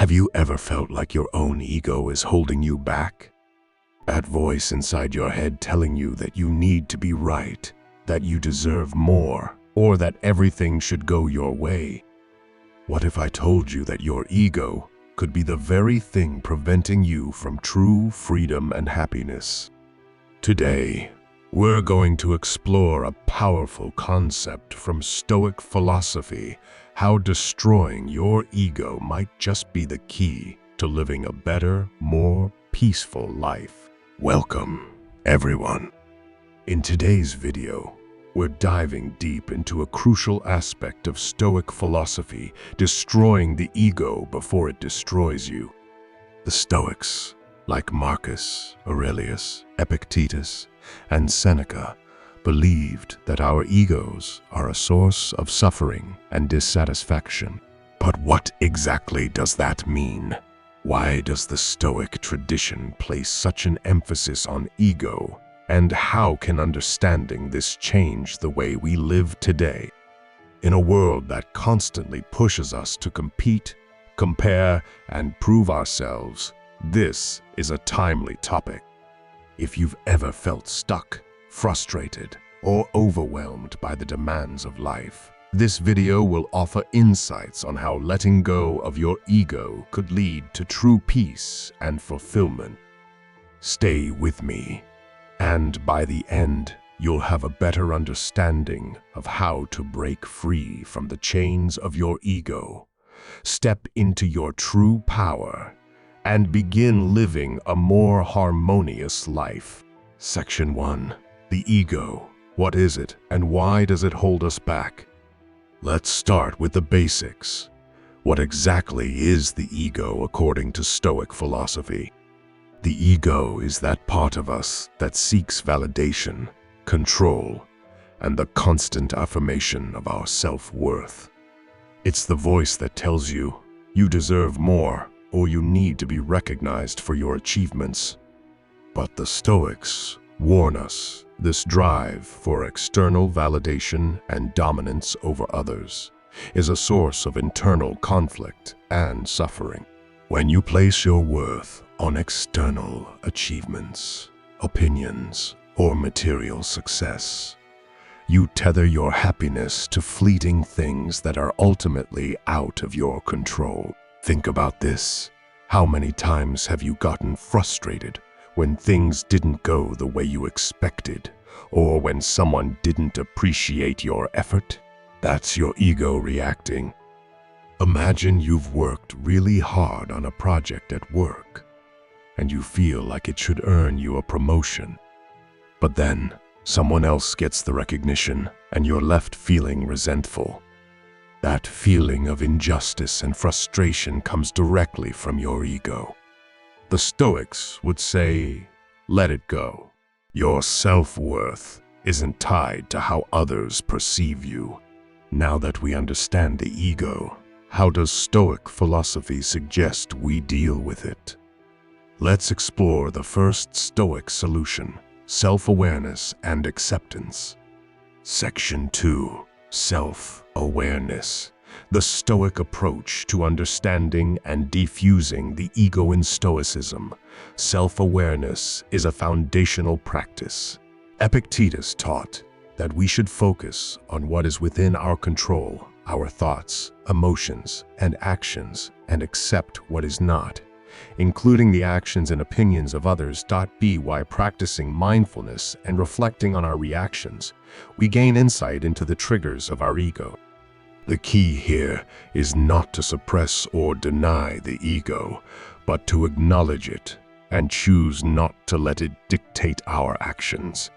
Have you ever felt like your own ego is holding you back? That voice inside your head telling you that you need to be right, that you deserve more, or that everything should go your way. What if I told you that your ego could be the very thing preventing you from true freedom and happiness? Today, we're going to explore a powerful concept from Stoic philosophy, how destroying your ego might just be the key to living a better, more peaceful life. Welcome, everyone. In today's video, we're diving deep into a crucial aspect of Stoic philosophy, destroying the ego before it destroys you. The Stoics, like Marcus, Aurelius, Epictetus, and Seneca, believed that our egos are a source of suffering and dissatisfaction. But what exactly does that mean? Why does the Stoic tradition place such an emphasis on ego? And how can understanding this change the way we live today? In a world that constantly pushes us to compete, compare, and prove ourselves, this is a timely topic. If you've ever felt stuck, frustrated, or overwhelmed by the demands of life, this video will offer insights on how letting go of your ego could lead to true peace and fulfillment. Stay with me, and by the end, you'll have a better understanding of how to break free from the chains of your ego, step into your true power, and begin living a more harmonious life. Section 1. The ego. What is it, and why does it hold us back? Let's start with the basics. What exactly is the ego according to Stoic philosophy? The ego is that part of us that seeks validation, control, and the constant affirmation of our self-worth. It's the voice that tells you deserve more, or you need to be recognized for your achievements. But the Stoics warn us this drive for external validation and dominance over others is a source of internal conflict and suffering. When you place your worth on external achievements, opinions, or material success, you tether your happiness to fleeting things that are ultimately out of your control. Think about this. How many times have you gotten frustrated when things didn't go the way you expected, or when someone didn't appreciate your effort? That's your ego reacting. Imagine you've worked really hard on a project at work, and you feel like it should earn you a promotion. But then, someone else gets the recognition, and you're left feeling resentful. That feeling of injustice and frustration comes directly from your ego. The Stoics would say, let it go. Your self-worth isn't tied to how others perceive you. Now that we understand the ego, how does Stoic philosophy suggest we deal with it? Let's explore the first Stoic solution, self-awareness and acceptance. Section 2. Self-awareness. The Stoic approach to understanding and defusing the ego in Stoicism. Self-awareness is a foundational practice. Epictetus taught that we should focus on what is within our control, our thoughts, emotions, and actions, and accept what is not, including the actions and opinions of others. By practicing mindfulness and reflecting on our reactions, we gain insight into the triggers of our ego. The key here is not to suppress or deny the ego, but to acknowledge it and choose not to let it dictate our actions.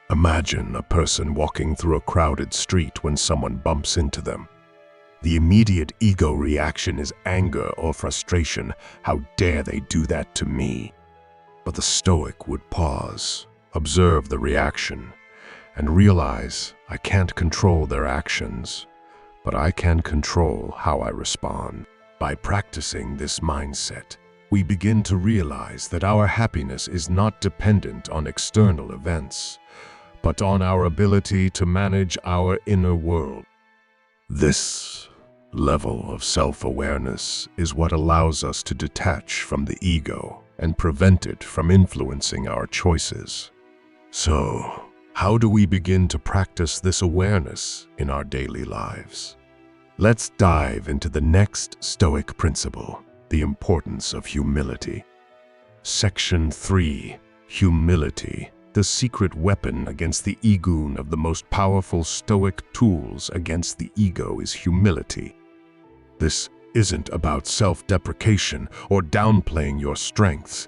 Imagine a person walking through a crowded street when someone bumps into them. The immediate ego reaction is anger or frustration. How dare they do that to me? But the Stoic would pause, observe the reaction, and realize I can't control their actions, but I can control how I respond. By practicing this mindset, we begin to realize that our happiness is not dependent on external events, but on our ability to manage our inner world. This level of self-awareness is what allows us to detach from the ego and prevent it from influencing our choices. So, how do we begin to practice this awareness in our daily lives? Let's dive into the next Stoic principle, the importance of humility. Section 3. Humility, the secret weapon against the ego. Of the most powerful Stoic tools against the ego is humility. This isn't about self-deprecation or downplaying your strengths,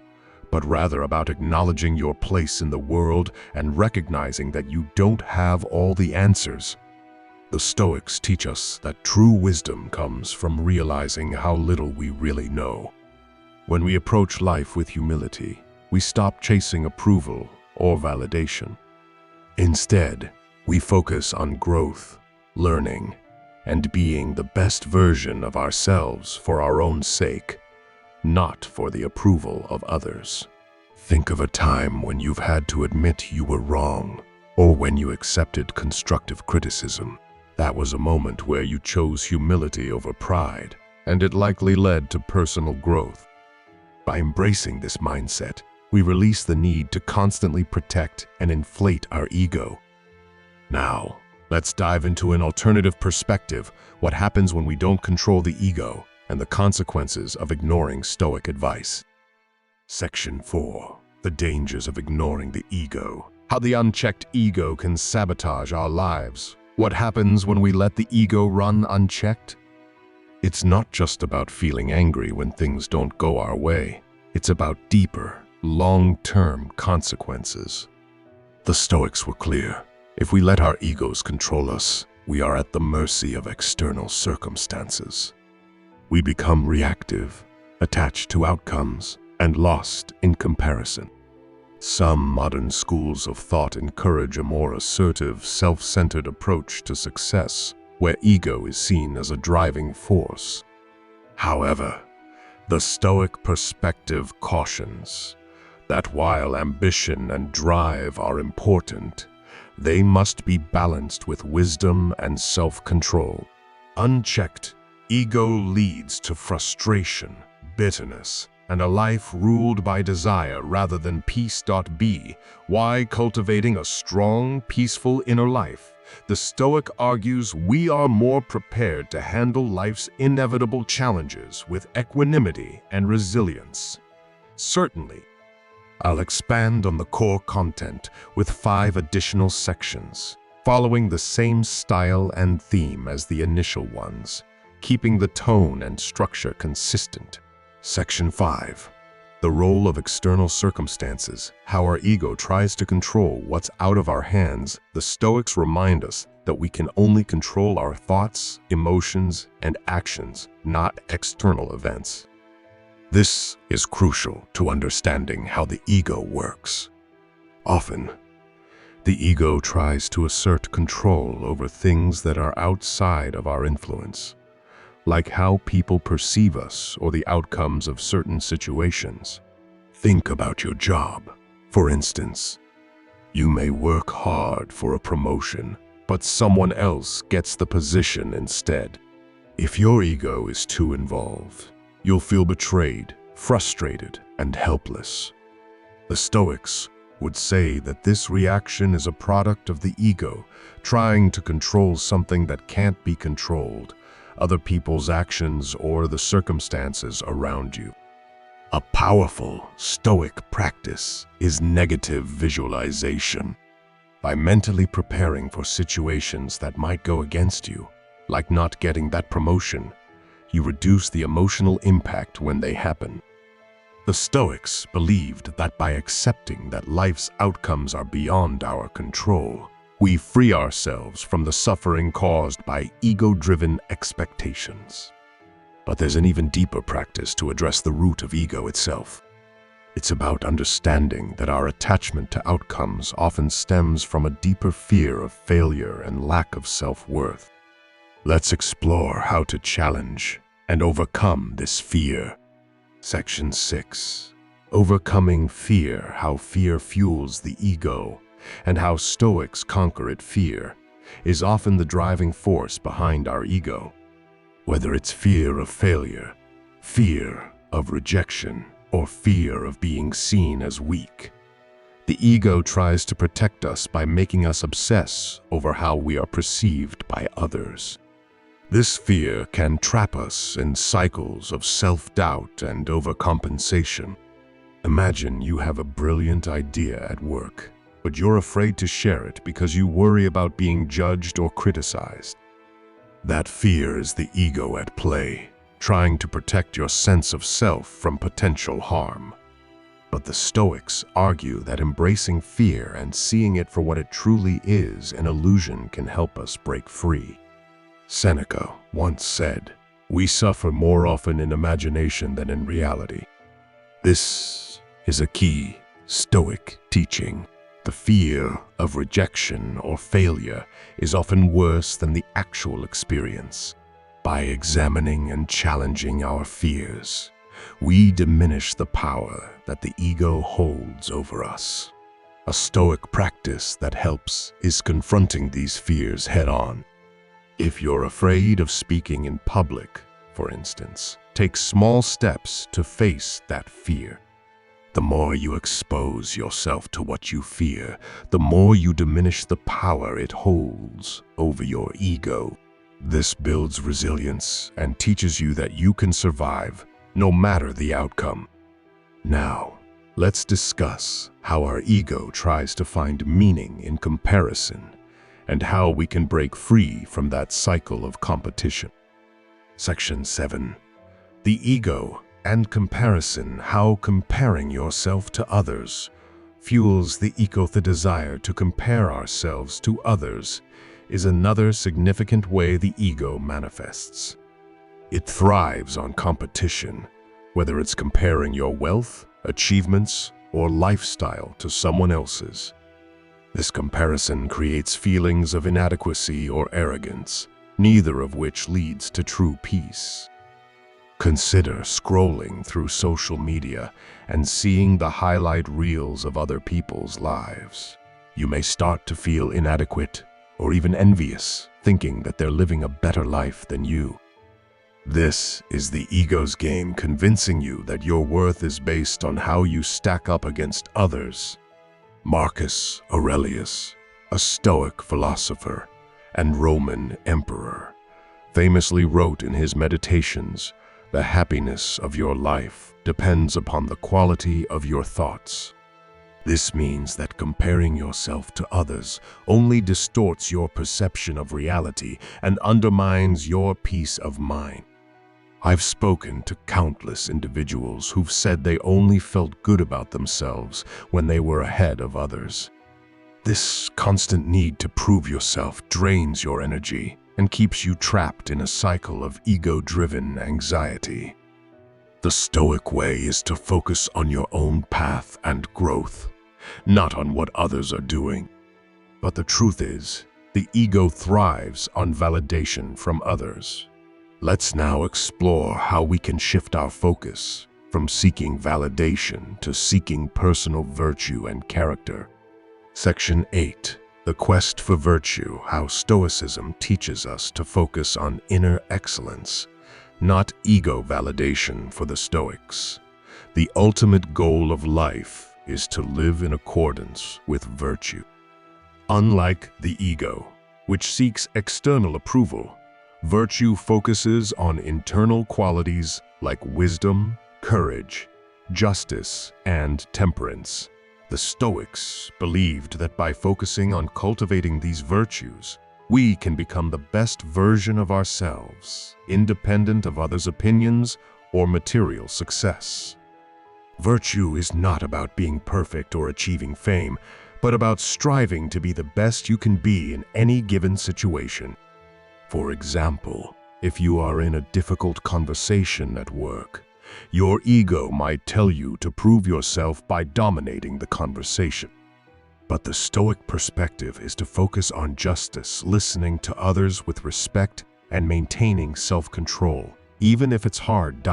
but rather about acknowledging your place in the world and recognizing that you don't have all the answers. The Stoics teach us that true wisdom comes from realizing how little we really know. When we approach life with humility, we stop chasing approval or validation. Instead, we focus on growth, learning, and being the best version of ourselves for our own sake, not for the approval of others. Think of a time when you've had to admit you were wrong, or when you accepted constructive criticism. That was a moment where you chose humility over pride, and it likely led to personal growth. By embracing this mindset, we release the need to constantly protect and inflate our ego. Now, let's dive into an alternative perspective: what happens when we don't control the ego and the consequences of ignoring Stoic advice. Section 4. The dangers of ignoring the ego. How the unchecked ego can sabotage our lives. What happens when we let the ego run unchecked? It's not just about feeling angry when things don't go our way. It's about deeper, long-term consequences. The Stoics were clear. If we let our egos control us, we are at the mercy of external circumstances. We become reactive, attached to outcomes, and lost in comparison. Some modern schools of thought encourage a more assertive, self-centered approach to success, where ego is seen as a driving force. However, the Stoic perspective cautions that while ambition and drive are important, they must be balanced with wisdom and self-control. Unchecked, ego leads to frustration, bitterness, and a life ruled by desire rather than peace. Why cultivating a strong, peaceful inner life? The Stoic argues we are more prepared to handle life's inevitable challenges with equanimity and resilience. Certainly, I'll expand on the core content with 5 additional sections, following the same style and theme as the initial ones, keeping the tone and structure consistent. Section 5. The role of external circumstances, how our ego tries to control what's out of our hands. The Stoics remind us that we can only control our thoughts, emotions, and actions, not external events. This is crucial to understanding how the ego works. Often, the ego tries to assert control over things that are outside of our influence, like how people perceive us or the outcomes of certain situations. Think about your job. For instance, you may work hard for a promotion, but someone else gets the position instead. If your ego is too involved, you'll feel betrayed, frustrated, and helpless. The Stoics would say that this reaction is a product of the ego trying to control something that can't be controlled, other people's actions or the circumstances around you. A powerful Stoic practice is negative visualization. By mentally preparing for situations that might go against you, like not getting that promotion, you reduce the emotional impact when they happen. The Stoics believed that by accepting that life's outcomes are beyond our control, we free ourselves from the suffering caused by ego-driven expectations. But there's an even deeper practice to address the root of ego itself. It's about understanding that our attachment to outcomes often stems from a deeper fear of failure and lack of self-worth. Let's explore how to challenge and overcome this fear. Section 6. Overcoming fear, how fear fuels the ego, and how Stoics conquer it. Fear is often the driving force behind our ego. Whether it's fear of failure, fear of rejection, or fear of being seen as weak, the ego tries to protect us by making us obsess over how we are perceived by others. This fear can trap us in cycles of self-doubt and overcompensation. Imagine you have a brilliant idea at work, but you're afraid to share it because you worry about being judged or criticized. That fear is the ego at play, trying to protect your sense of self from potential harm. But the Stoics argue that embracing fear and seeing it for what it truly is, an illusion, can help us break free. Seneca once said, "We suffer more often in imagination than in reality." This is a key Stoic teaching. The fear of rejection or failure is often worse than the actual experience. By examining and challenging our fears, we diminish the power that the ego holds over us. A Stoic practice that helps is confronting these fears head-on. If you're afraid of speaking in public, for instance, take small steps to face that fear. The more you expose yourself to what you fear, the more you diminish the power it holds over your ego. This builds resilience and teaches you that you can survive no matter the outcome. Now, let's discuss how our ego tries to find meaning in comparison and how we can break free from that cycle of competition. Section 7. The ego and comparison. How comparing yourself to others fuels the ego. The desire to compare ourselves to others is another significant way the ego manifests. It thrives on competition, whether it's comparing your wealth, achievements, or lifestyle to someone else's. This comparison creates feelings of inadequacy or arrogance, neither of which leads to true peace. Consider scrolling through social media and seeing the highlight reels of other people's lives. You may start to feel inadequate or even envious, thinking that they're living a better life than you. This is the ego's game, convincing you that your worth is based on how you stack up against others. Marcus Aurelius, a Stoic philosopher and Roman emperor, famously wrote in his Meditations, "The happiness of your life depends upon the quality of your thoughts." This means that comparing yourself to others only distorts your perception of reality and undermines your peace of mind. I've spoken to countless individuals who've said they only felt good about themselves when they were ahead of others. This constant need to prove yourself drains your energy and keeps you trapped in a cycle of ego-driven anxiety. The Stoic way is to focus on your own path and growth, not on what others are doing. But the truth is, the ego thrives on validation from others. Let's now explore how we can shift our focus from seeking validation to seeking personal virtue and character. Section 8. The quest for virtue. How Stoicism teaches us to focus on inner excellence, not ego validation. For the Stoics, the ultimate goal of life is to live in accordance with virtue. Unlike the ego, which seeks external approval, virtue focuses on internal qualities like wisdom, courage, justice, and temperance. The Stoics believed that by focusing on cultivating these virtues, we can become the best version of ourselves, independent of others' opinions or material success. Virtue is not about being perfect or achieving fame, but about striving to be the best you can be in any given situation. For example, if you are in a difficult conversation at work, your ego might tell you to prove yourself by dominating the conversation. But the Stoic perspective is to focus on justice, listening to others with respect, and maintaining self-control, even if it's hard.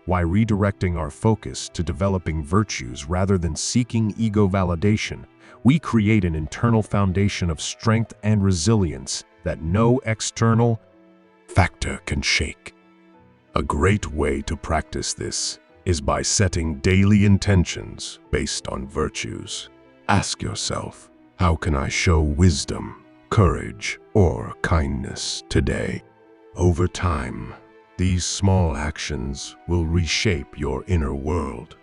Why redirecting our focus to developing virtues rather than seeking ego validation, we create an internal foundation of strength and resilience that no external factor can shake. A great way to practice this is by setting daily intentions based on virtues. Ask yourself, how can I show wisdom, courage, or kindness today? Over time, these small actions will reshape your inner world,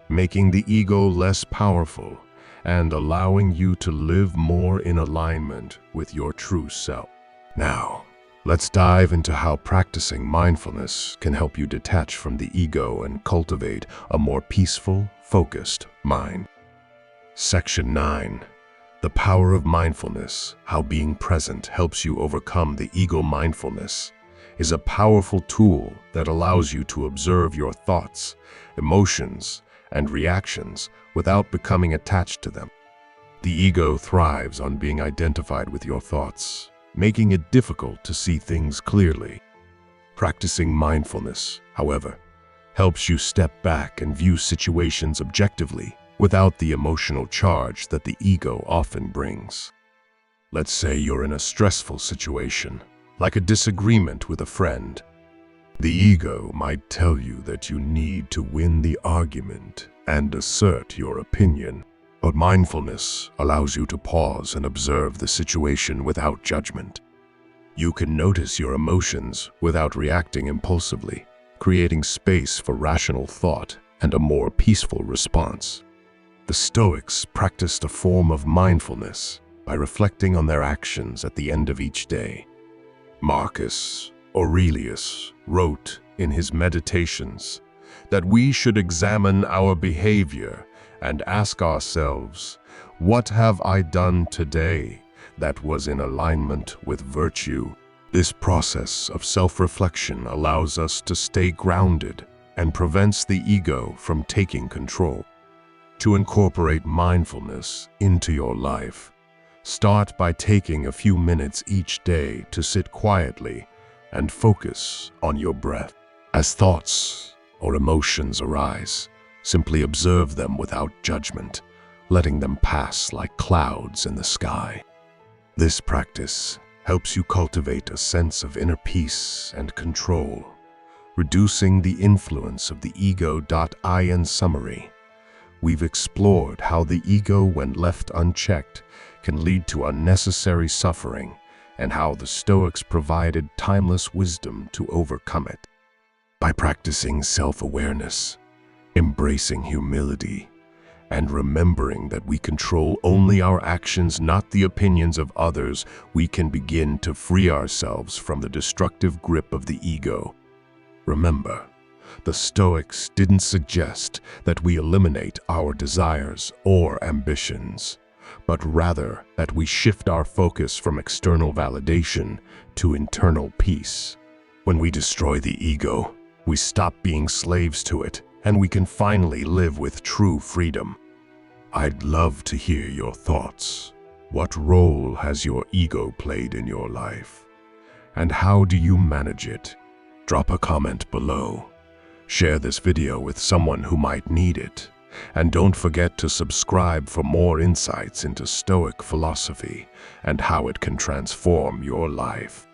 making the ego less powerful and allowing you to live more in alignment with your true self. Now, let's dive into how practicing mindfulness can help you detach from the ego and cultivate a more peaceful, focused mind. Section 9. The power of mindfulness, how being present helps you overcome the ego. Mindfulness is a powerful tool that allows you to observe your thoughts, emotions, and reactions without becoming attached to them. The ego thrives on being identified with your thoughts, making it difficult to see things clearly. Practicing mindfulness, however, helps you step back and view situations objectively without the emotional charge that the ego often brings. Let's say you're in a stressful situation, like a disagreement with a friend. The ego might tell you that you need to win the argument and assert your opinion, but mindfulness allows you to pause and observe the situation without judgment. You can notice your emotions without reacting impulsively, creating space for rational thought and a more peaceful response. The Stoics practiced a form of mindfulness by reflecting on their actions at the end of each day. Marcus Aurelius wrote in his Meditations that we should examine our behavior and ask ourselves, what have I done today that was in alignment with virtue? This process of self-reflection allows us to stay grounded and prevents the ego from taking control. To incorporate mindfulness into your life, start by taking a few minutes each day to sit quietly and focus on your breath. As thoughts or emotions arise, simply observe them without judgment, letting them pass like clouds in the sky. This practice helps you cultivate a sense of inner peace and control, reducing the influence of the ego. In summary, we've explored how the ego, when left unchecked, can lead to unnecessary suffering, and how the Stoics provided timeless wisdom to overcome it. By practicing self-awareness, embracing humility, and remembering that we control only our actions, not the opinions of others, we can begin to free ourselves from the destructive grip of the ego. Remember, the Stoics didn't suggest that we eliminate our desires or ambitions, but rather that we shift our focus from external validation to internal peace. When we destroy the ego, we stop being slaves to it, and we can finally live with true freedom. I'd love to hear your thoughts. What role has your ego played in your life? And how do you manage it? Drop a comment below. Share this video with someone who might need it. And don't forget to subscribe for more insights into Stoic philosophy and how it can transform your life.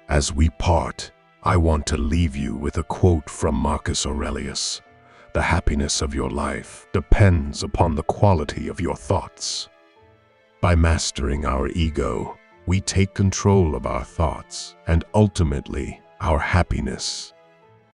As we part, I want to leave you with a quote from Marcus Aurelius. The happiness of your life depends upon the quality of your thoughts. By mastering our ego, we take control of our thoughts and ultimately our happiness.